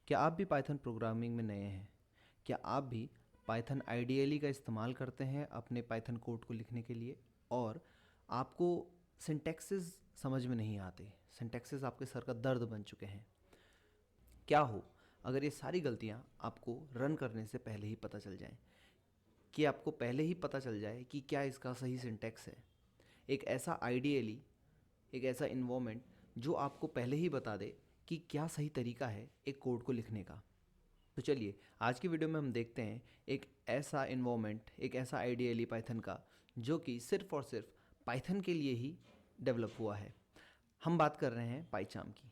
क्या आप भी पाइथन प्रोग्रामिंग में नए हैं? क्या आप भी पाइथन आइडियली का इस्तेमाल करते हैं अपने पाइथन कोड को लिखने के लिए और आपको सिंटैक्सेस समझ में नहीं आते, सिंटैक्सेस आपके सर का दर्द बन चुके हैं? क्या हो अगर ये सारी गलतियाँ आपको रन करने से पहले ही पता चल जाएं, कि आपको पहले ही पता चल जाए कि क्या इसका सही सिंटैक्स है? एक ऐसा आइडियली, एक ऐसा इन्वॉर्मेंट जो आपको पहले ही बता दे कि क्या सही तरीका है एक कोड को लिखने का। तो चलिए आज की वीडियो में हम देखते हैं एक ऐसा इन्वॉर्मेंट, एक ऐसा आइडियली पाइथन का जो कि सिर्फ और सिर्फ पाइथन के लिए ही डेवलप हुआ है। हम बात कर रहे हैं पाइचाम की।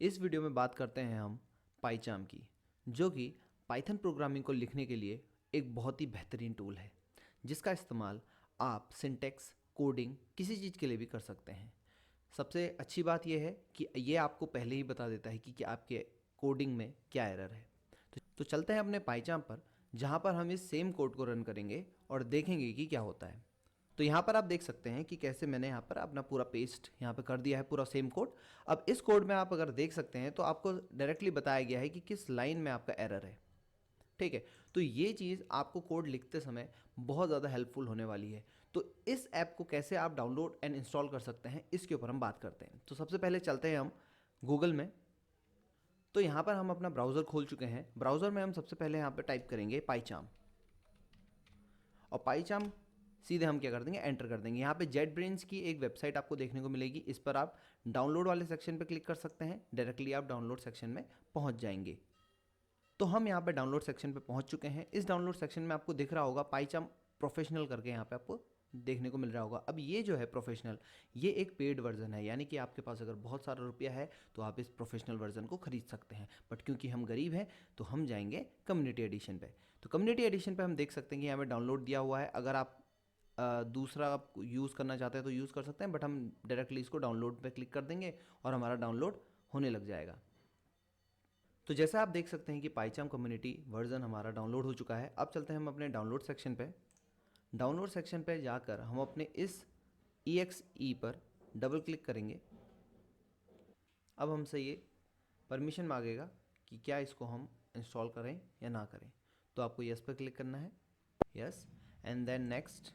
इस वीडियो में बात करते हैं हम पाइचाम की, जो कि पाइथन प्रोग्रामिंग को लिखने के लिए एक बहुत ही बेहतरीन टूल है, जिसका इस्तेमाल आप सिंटेक्स, कोडिंग किसी चीज़ के लिए भी कर सकते हैं। सबसे अच्छी बात यह है कि ये आपको पहले ही बता देता है कि आपके कोडिंग में क्या एरर है। तो चलते हैं अपने पाइचाम पर, जहाँ पर हम इस सेम कोड को रन करेंगे और देखेंगे कि क्या होता है। तो यहाँ पर आप देख सकते हैं कि कैसे मैंने यहाँ पर अपना पूरा पेस्ट यहाँ पे कर दिया है, पूरा सेम कोड। अब इस कोड में आप अगर देख सकते हैं तो आपको डायरेक्टली बताया गया है कि किस लाइन में आपका एरर है। ठीक है, तो ये चीज़ आपको कोड लिखते समय बहुत ज़्यादा हेल्पफुल होने वाली है। तो इस ऐप को कैसे आप डाउनलोड एंड इंस्टॉल कर सकते हैं, इसके ऊपर हम बात करते हैं। तो सबसे पहले चलते हैं हम गूगल में। तो यहाँ पर हम अपना ब्राउज़र खोल चुके हैं। ब्राउज़र में हम सबसे पहले यहाँ पर टाइप करेंगे पाइचाम, और पाइचाम सीधे हम क्या कर देंगे, एंटर कर देंगे। यहाँ पे जेट ब्रेन्स की एक वेबसाइट आपको देखने को मिलेगी। इस पर आप डाउनलोड वाले सेक्शन पे क्लिक कर सकते हैं, डायरेक्टली आप डाउनलोड सेक्शन में पहुँच जाएंगे। तो हम यहाँ पे डाउनलोड सेक्शन पे पहुँच चुके हैं। इस डाउनलोड सेक्शन में आपको दिख रहा होगा पाइचाम प्रोफेशनल करके, यहाँ पे आपको देखने को मिल रहा होगा। अब ये जो है प्रोफेशनल, ये एक पेड वर्जन है, यानी कि आपके पास अगर बहुत सारा रुपया है तो आप इस प्रोफेशनल वर्जन को खरीद सकते हैं। बट क्योंकि हम गरीब हैं तो हम जाएंगे कम्युनिटी एडिशन पे। तो कम्युनिटी एडिशन पे हम देख सकते हैं कि यहाँ पे डाउनलोड दिया हुआ है। अगर आप दूसरा आप यूज़ करना चाहते हैं तो यूज़ कर सकते हैं, बट हम डायरेक्टली इसको डाउनलोड पे क्लिक कर देंगे और हमारा डाउनलोड होने लग जाएगा। तो जैसा आप देख सकते हैं कि पाइचाम कम्युनिटी वर्जन हमारा डाउनलोड हो चुका है। अब चलते हैं हम अपने डाउनलोड सेक्शन पे। डाउनलोड सेक्शन पे जाकर हम अपने इस EXE पर डबल क्लिक करेंगे। अब हमसे ये परमिशन मांगेगा कि क्या इसको हम इंस्टॉल करें या ना करें। तो आपको यस पर क्लिक करना है, yes, and then next.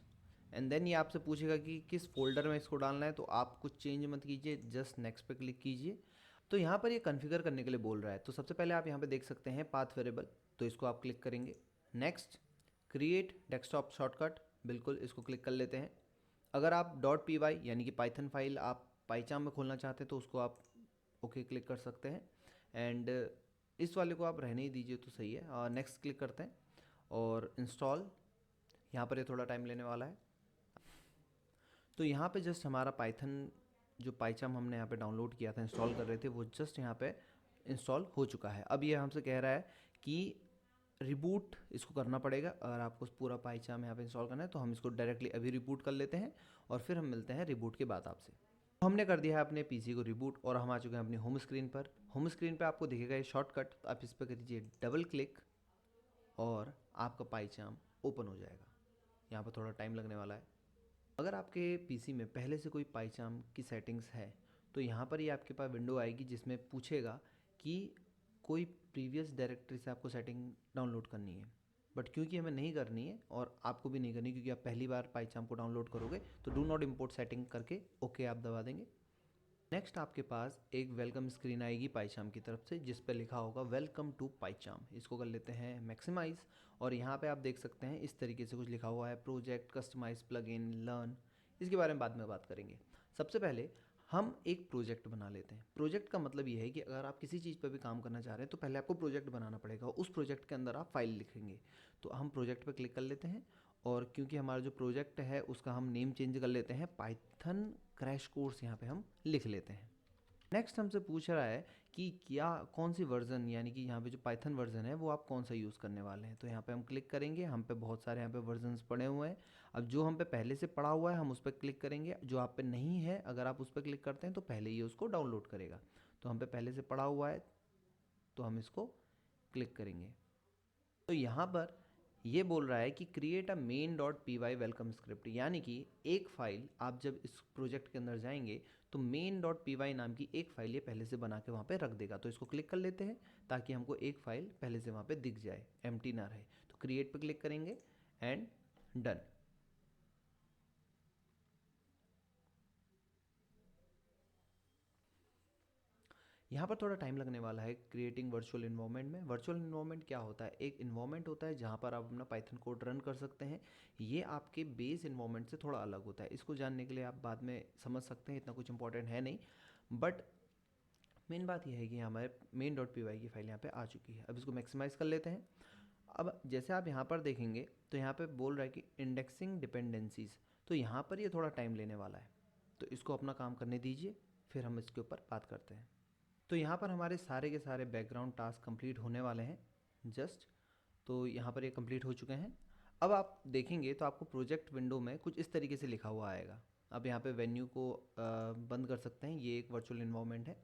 And then ये आपसे पूछेगा कि किस फोल्डर में इसको डालना है। तो आप कुछ चेंज मत कीजिए, जस्ट नेक्स्ट पे क्लिक कीजिए। तो यहाँ पर ये कॉन्फ़िगर करने के लिए बोल रहा है। तो सबसे पहले आप यहाँ पे देख सकते हैं पाथ वेरिएबल, तो इसको आप क्लिक करेंगे। नेक्स्ट, क्रिएट डेस्कटॉप शॉर्टकट, बिल्कुल इसको क्लिक कर लेते हैं। अगर आप .py यानी कि पाइथन फाइल आप पाइचाम में खोलना चाहते हैं तो उसको आप ओके क्लिक कर सकते हैं। एंड इस वाले को आप रहने ही दीजिए तो सही है। और नेक्स्ट क्लिक करते हैं और इंस्टॉल, यहाँ पर ये थोड़ा टाइम लेने वाला है। तो यहाँ पे जस्ट हमारा पाइथन जो पाइचाम हमने यहाँ पे डाउनलोड किया था, इंस्टॉल कर रहे थे, वो जस्ट यहाँ पे इंस्टॉल हो चुका है। अब ये हमसे कह रहा है कि रिबूट इसको करना पड़ेगा। अगर आपको पूरा पाइचाम यहाँ पे इंस्टॉल करना है तो हम इसको डायरेक्टली अभी रिबूट कर लेते हैं और फिर हम मिलते हैं रिबूट के बाद आपसे। तो हमने कर दिया है अपने पीसी को रिबूट और हम आ चुके हैं अपनी होम स्क्रीन पर। होम स्क्रीन पर आपको दिखेगा ये शॉर्टकट, तो आप इस पर करिए डबल क्लिक और आपका पाइचाम ओपन हो जाएगा। यहाँ पर थोड़ा टाइम लगने वाला है। अगर आपके पीसी में पहले से कोई पाइचाम की सेटिंग्स है तो यहाँ पर ये आपके पास विंडो आएगी जिसमें पूछेगा कि कोई प्रीवियस डायरेक्टरी से आपको सेटिंग डाउनलोड करनी है। बट क्योंकि हमें नहीं करनी है और आपको भी नहीं करनी, क्योंकि आप पहली बार पाइचाम को डाउनलोड करोगे, तो डू नॉट इम्पोर्ट सेटिंग करके ओके आप दबा देंगे। नेक्स्ट आपके पास एक वेलकम स्क्रीन आएगी पाइचाम की तरफ से, जिस पर लिखा होगा वेलकम टू पाइचाम। इसको कर लेते हैं मैक्सिमाइज और यहाँ पे आप देख सकते हैं इस तरीके से कुछ लिखा हुआ है, प्रोजेक्ट, कस्टमाइज, प्लगइन, लर्न। इसके बारे में बाद में बात करेंगे। सबसे पहले हम एक प्रोजेक्ट बना लेते हैं। प्रोजेक्ट का मतलब ये है कि अगर आप किसी चीज़ पर भी काम करना चाह रहे हैं तो पहले आपको प्रोजेक्ट बनाना पड़ेगा, उस प्रोजेक्ट के अंदर आप फाइल लिखेंगे। तो हम प्रोजेक्ट पर क्लिक कर लेते हैं और क्योंकि हमारा जो प्रोजेक्ट है उसका हम नेम चेंज कर लेते हैं, पाइथन क्रैश कोर्स यहाँ पे हम लिख लेते हैं। नेक्स्ट हमसे पूछ रहा है कि क्या कौन सी वर्जन, यानी कि यहाँ पे जो पाइथन वर्जन है वो आप कौन सा यूज़ करने वाले हैं। तो यहाँ पे हम क्लिक करेंगे, हम पे बहुत सारे यहाँ पे वर्जन्स पड़े हुए हैं। अब जो हम पे पहले से पड़ा हुआ है हम उस पर क्लिक करेंगे, जो आप पे नहीं है अगर आप उस पर क्लिक करते हैं तो पहले ही उसको डाउनलोड करेगा। तो हम पे पहले से पड़ा हुआ है तो हम इसको क्लिक करेंगे। तो यहाँ पर ये बोल रहा है कि create a main.py welcome script, यानी कि एक फ़ाइल आप जब इस प्रोजेक्ट के अंदर जाएंगे तो main.py नाम की एक फाइल ये पहले से बना के वहाँ पे रख देगा। तो इसको क्लिक कर लेते हैं ताकि हमको एक फाइल पहले से वहाँ पे दिख जाए, एम्प्टी ना रहे। तो क्रिएट पे क्लिक करेंगे एंड डन। यहाँ पर थोड़ा टाइम लगने वाला है क्रिएटिंग वर्चुअल इन्वायरमेंट में। वर्चुअल इन्वायरमेंट क्या होता है? एक इन्वायरमेंट होता है जहाँ पर आप अपना पाइथन कोड रन कर सकते हैं। ये आपके बेस इन्वायरमेंट से थोड़ा अलग होता है। इसको जानने के लिए आप बाद में समझ सकते हैं, इतना कुछ इंपॉर्टेंट है नहीं। बट मेन बात यह है कि हमारे main.py की फाइल यहाँ पे आ चुकी है। अब इसको मैक्सिमाइज़ कर लेते हैं। अब जैसे आप यहाँ पर देखेंगे तो यहाँ पे बोल रहा है कि इंडेक्सिंग डिपेंडेंसीज, तो यहाँ पर ये थोड़ा टाइम लेने वाला है। तो इसको अपना काम करने दीजिए, फिर हम इसके ऊपर बात करते हैं। तो यहाँ पर हमारे सारे के सारे बैकग्राउंड टास्क कंप्लीट होने वाले हैं जस्ट। तो यहाँ पर ये कंप्लीट हो चुके हैं। अब आप देखेंगे तो आपको प्रोजेक्ट विंडो में कुछ इस तरीके से लिखा हुआ आएगा। अब यहाँ पे वेन्यू को बंद कर सकते हैं। ये एक वर्चुअल इन्वायरमेंट है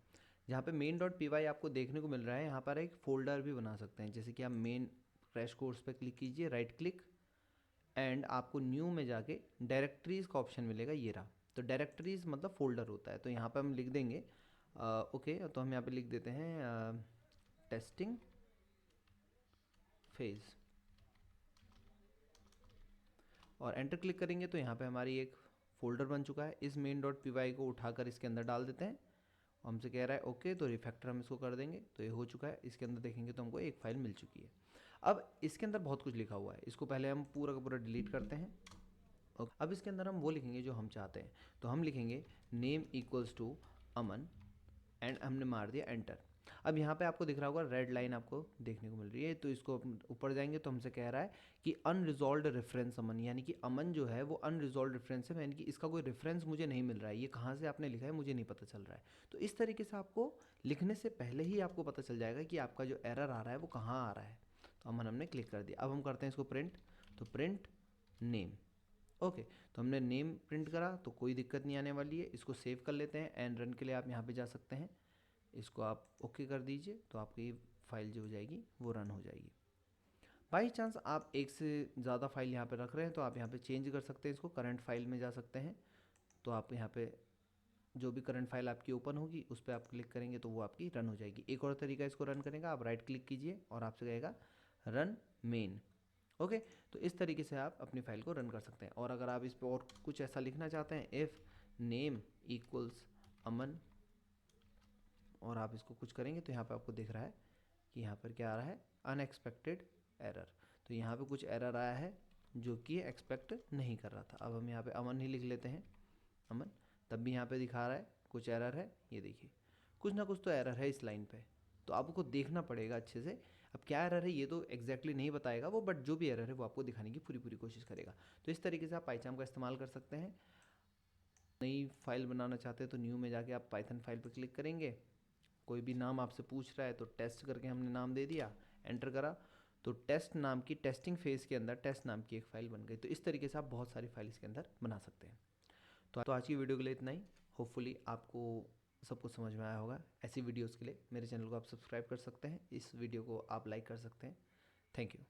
जहाँ पे main.py आपको देखने को मिल रहा है। यहाँ पर एक फोल्डर भी बना सकते हैं, जैसे कि आप मेन क्रैश कोर्स पे क्लिक कीजिए, राइट क्लिक एंड आपको न्यू में जाके डायरेक्टरीज़ का ऑप्शन मिलेगा, ये रहा। तो डायरेक्टरीज़ मतलब फोल्डर होता है। तो यहाँ पर हम लिख देंगे ओके, तो हम यहाँ पे लिख देते हैं टेस्टिंग फेज और एंटर क्लिक करेंगे तो यहाँ पे हमारी एक फ़ोल्डर बन चुका है। इस main.py को उठाकर इसके अंदर डाल देते हैं। हमसे कह रहा है ओके, तो रिफैक्टर हम इसको कर देंगे। तो ये हो चुका है। इसके अंदर देखेंगे तो हमको एक फाइल मिल चुकी है। अब इसके अंदर बहुत कुछ लिखा हुआ है, इसको पहले हम पूरा का पूरा डिलीट करते हैं। अब इसके अंदर हम वो लिखेंगे जो हम चाहते हैं। तो हम लिखेंगे name equals to Aman and हमने मार दिया एंटर। अब यहाँ पे आपको दिख रहा होगा रेड लाइन आपको देखने को मिल रही है। तो इसको ऊपर जाएंगे तो हमसे कह रहा है कि अनरिजॉल्व्ड रेफरेंस अमन, यानी कि अमन जो है वो अनरिजॉल्व्ड रेफरेंस है, यानी कि इसका कोई रेफरेंस मुझे नहीं मिल रहा है। ये कहाँ से आपने लिखा है मुझे नहीं पता चल रहा है। तो इस तरीके से आपको लिखने से पहले ही आपको पता चल जाएगा कि आपका जो एरर आ रहा है वो कहाँ आ रहा है। तो अमन हमने क्लिक कर दिया। अब हम करते हैं इसको प्रिंट। तो प्रिंट नेम, ओके। तो हमने नेम प्रिंट करा तो कोई दिक्कत नहीं आने वाली है। इसको सेव कर लेते हैं एंड रन के लिए आप यहाँ पे जा सकते हैं। इसको आप ओके कर दीजिए तो आपकी फाइल जो हो जाएगी वो रन हो जाएगी। बाई चांस आप एक से ज़्यादा फाइल यहाँ पे रख रहे हैं तो आप यहाँ पे चेंज कर सकते हैं। इसको करंट फाइल में जा सकते हैं। तो आप यहाँ पे जो भी करंट फाइल आपकी ओपन होगी उस पर आप क्लिक करेंगे तो वो आपकी रन हो जाएगी। एक और तरीका इसको रन करेगा, आप राइट क्लिक कीजिए और आपसे कहेगा रन मेन, ओके। तो इस तरीके से आप अपनी फाइल को रन कर सकते हैं। और अगर आप इस पर और कुछ ऐसा लिखना चाहते हैं, इफ़ नेम इक्वल्स अमन, और आप इसको कुछ करेंगे तो यहाँ पे आपको दिख रहा है कि यहाँ पर क्या आ रहा है, अनएक्सपेक्टेड एरर। तो यहाँ पे कुछ एरर आया है जो कि एक्सपेक्ट नहीं कर रहा था। अब हम यहाँ पे अमन ही लिख लेते हैं, अमन। तब भी यहाँ पे दिखा रहा है कुछ एरर है। ये देखिए कुछ ना कुछ तो एरर है इस लाइन पे, तो आपको देखना पड़ेगा अच्छे से। अब क्या एरर है ये तो एग्जैक्टली नहीं बताएगा वो, बट जो भी एरर है वो आपको दिखाने की पूरी पूरी कोशिश करेगा। तो इस तरीके से आप पाइथन का इस्तेमाल कर सकते हैं। नई फाइल बनाना चाहते हैं तो न्यू में जाके आप पाइथन फाइल पर क्लिक करेंगे। कोई भी नाम आपसे पूछ रहा है तो टेस्ट करके हमने नाम दे दिया, एंटर करा, तो टेस्ट नाम की टेस्टिंग फेज़ के अंदर टेस्ट नाम की एक फ़ाइल बन गई। तो इस तरीके से आप बहुत सारी फाइल इसके अंदर बना सकते हैं। तो आज की वीडियो के लिए इतना ही। होपफुली आपको सब कुछ समझ में आया होगा। ऐसी वीडियोज़ के लिए मेरे चैनल को आप सब्सक्राइब कर सकते हैं, इस वीडियो को आप लाइक कर सकते हैं। Thank you.